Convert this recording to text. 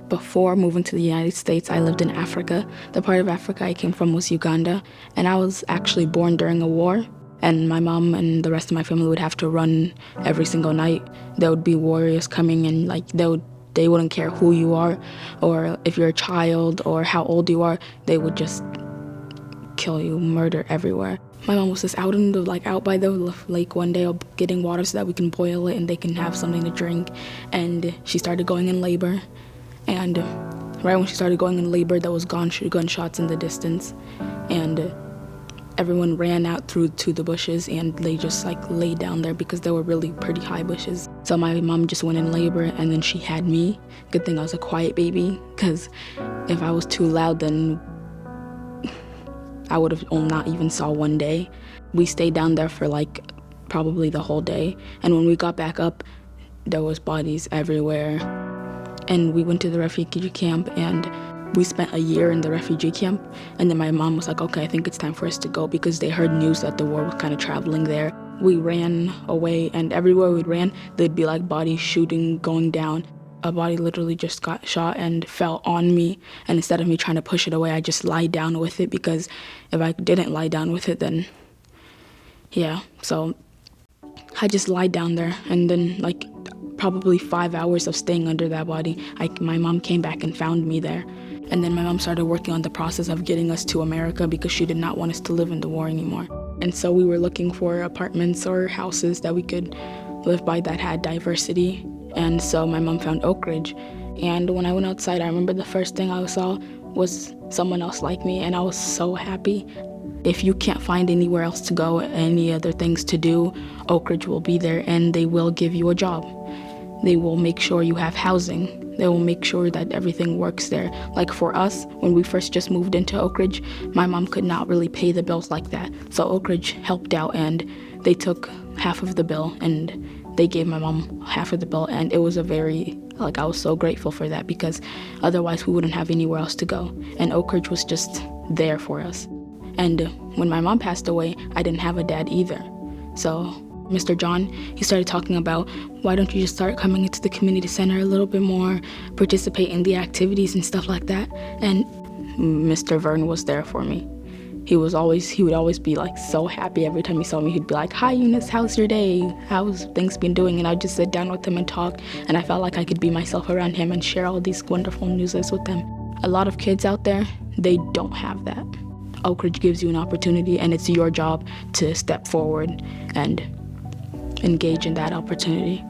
Before moving to the United States, I lived in Africa. The part of Africa I came from was Uganda, and I was actually born during a war. And my mom and the rest of my family would have to run every single night. There would be warriors coming, and they wouldn't care who you are, or if you're a child, or how old you are. They would just kill you, murder everywhere. My mom was just out by the lake one day getting water so that we can boil it and they can have something to drink. And she started going in labor. And right when she started going in labor, there was gunshots in the distance. And everyone ran out to the bushes, and they just laid down there because they were really pretty high bushes. So my mom just went in labor, and then she had me. Good thing I was a quiet baby, because if I was too loud, then I would have not even saw one day. We stayed down there for probably the whole day. And when we got back up, there was bodies everywhere. And we went to the refugee camp, and we spent a year in the refugee camp. And then my mom was like, okay, I think it's time for us to go, because they heard news that the war was kind of traveling there. We ran away, and everywhere we ran, there'd be bodies shooting, going down. A body literally just got shot and fell on me. And instead of me trying to push it away, I just lied down with it, because if I didn't lie down with it, then yeah. So I just lied down there, and then probably 5 hours of staying under that body, my mom came back and found me there. And then my mom started working on the process of getting us to America, because she did not want us to live in the war anymore. And so we were looking for apartments or houses that we could live by that had diversity. And so my mom found Oakridge. And when I went outside, I remember the first thing I saw was someone else like me, and I was so happy. If you can't find anywhere else to go, any other things to do, Oakridge will be there, and they will give you a job. They will make sure you have housing. They will make sure that everything works there. Like for us, when we first just moved into Oakridge, my mom could not really pay the bills like that. So Oakridge helped out, and they took half of the bill, and they gave my mom half of the bill. And it was I was so grateful for that, because otherwise we wouldn't have anywhere else to go. And Oakridge was just there for us. And when my mom passed away, I didn't have a dad either. So Mr. John, he started talking about, why don't you just start coming into the community center a little bit more, participate in the activities and stuff like that. And Mr. Vern was there for me. He would always be so happy every time he saw me. He'd be like, hi Eunice, how's your day? How's things been doing? And I'd just sit down with him and talk. And I felt like I could be myself around him and share all these wonderful news with him. A lot of kids out there, they don't have that. Oakridge gives you an opportunity, and it's your job to step forward and engage in that opportunity.